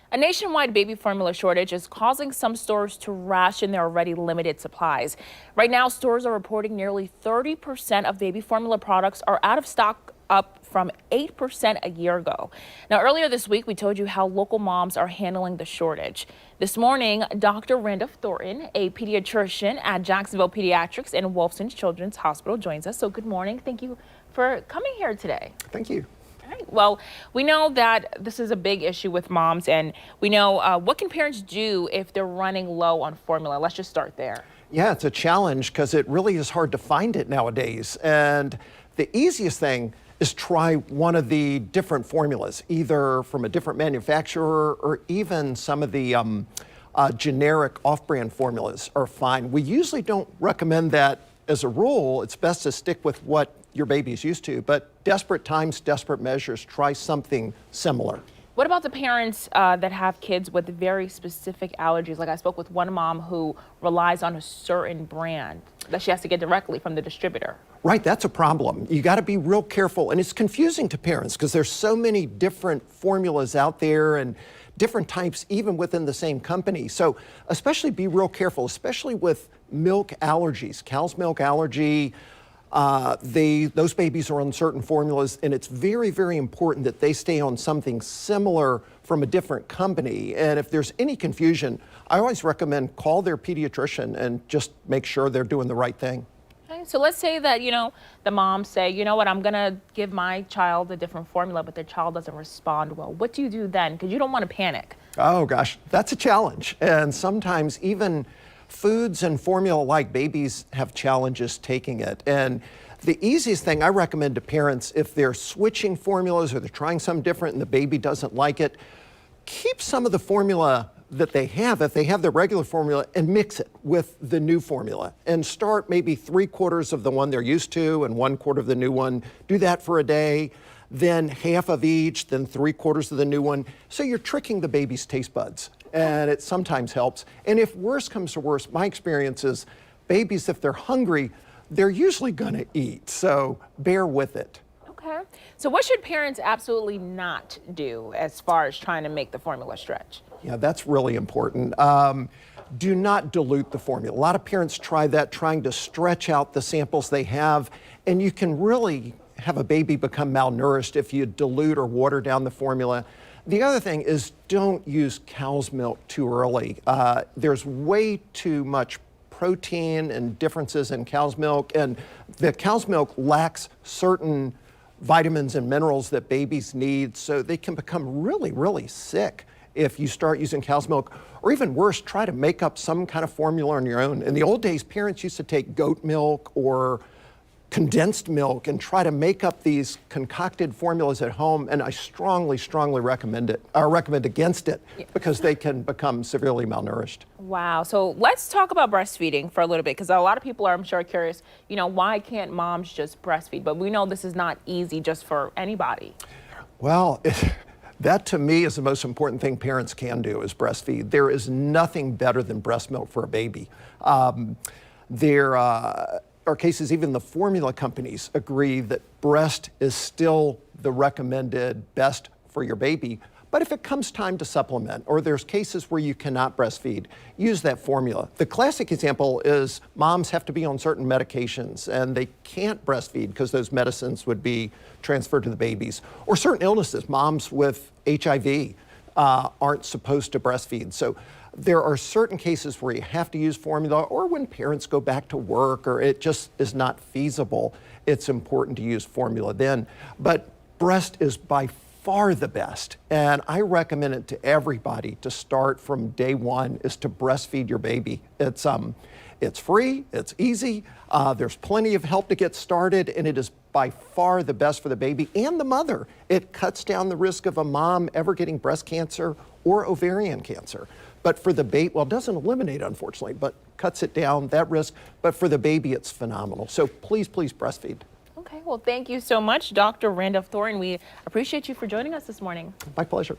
A nationwide baby formula shortage is causing some stores to ration their already limited supplies. Right now, stores are reporting nearly 30% of baby formula products are out of stock, up from 8% a year ago. Now, earlier this week, we told you how local moms are handling the shortage. This morning, Dr. Randolph Thornton, a pediatrician at Jacksonville Pediatrics and Wolfson Children's Hospital, joins us. So good morning. Thank you for coming here today. Thank you. Right. Well, we know that this is a big issue with moms, and we know what can parents do if they're running low on formula? Let's just start there. Yeah, it's a challenge because it really is hard to find it nowadays. And the easiest thing is try one of the different formulas, either from a different manufacturer or even some of the generic off-brand formulas are fine. We usually don't recommend that as a rule. It's best to stick with what your baby's used to, but desperate times, desperate measures, try something similar. What about the parents that have kids with very specific allergies? Like I spoke with one mom who relies on a certain brand that she has to get directly from the distributor. Right, that's a problem. You got to be real careful, and it's confusing to parents because there's so many different formulas out there and different types even within the same company. So especially be real careful, especially with milk allergies, cow's milk allergy. Those babies are on certain formulas, and it's very, very important that they stay on something similar from a different company. And if there's any confusion, I always recommend call their pediatrician and just make sure they're doing the right thing. Okay, so let's say that, the moms say, you know what, I'm going to give my child a different formula, but the child doesn't respond well. What do you do then? Because you don't want to panic. Oh, gosh, that's a challenge. And sometimes even foods and formula like babies have challenges taking it. And the easiest thing I recommend to parents, if they're switching formulas or they're trying something different and the baby doesn't like it, keep some of the formula that they have, if they have the regular formula, and mix it with the new formula. And start maybe 3/4 of the one they're used to and 1/4 of the new one. Do that for a day, then half of each, then 3/4 of the new one. So you're tricking the baby's taste buds. And it sometimes helps. And if worse comes to worse, my experience is babies, if they're hungry, they're usually going to eat. So bear with it. Okay. So what should parents absolutely not do as far as trying to make the formula stretch? Yeah, that's really important. Do not dilute the formula. A lot of parents try that, trying to stretch out the samples they have. And you can really have a baby become malnourished if you dilute or water down the formula. The other thing is don't use cow's milk too early. There's way too much protein and differences in cow's milk, and the cow's milk lacks certain vitamins and minerals that babies need, so they can become really, really sick if you start using cow's milk. Or even worse, try to make up some kind of formula on your own. In the old days, parents used to take goat milk or condensed milk and try to make up these concocted formulas at home, and I strongly, strongly recommend against it because they can become severely malnourished. Wow. So let's talk about breastfeeding for a little bit, because a lot of people are, I'm sure, curious, why can't moms just breastfeed? But we know this is not easy just for anybody. Well, that to me is the most important thing parents can do is breastfeed. There is nothing better than breast milk for a baby. There are cases, even the formula companies agree that breast is still the recommended best for your baby. But if it comes time to supplement, or there's cases where you cannot breastfeed, use that formula. The classic example is moms have to be on certain medications and they can't breastfeed because those medicines would be transferred to the babies. Or certain illnesses, moms with HIV aren't supposed to breastfeed. So there are certain cases where you have to use formula, or when parents go back to work or it just is not feasible, it's important to use formula then. But breast is by far the best, and I recommend it to everybody to start from day one is to breastfeed your baby. It's free, it's easy, there's plenty of help to get started, and it is by far the best for the baby and the mother. It cuts down the risk of a mom ever getting breast cancer or ovarian cancer. But for the baby, well, it doesn't eliminate, unfortunately, but cuts it down, that risk. But for the baby, it's phenomenal. So please, please breastfeed. Okay, well, thank you so much, Dr. Randolph Thornton. We appreciate you for joining us this morning. My pleasure.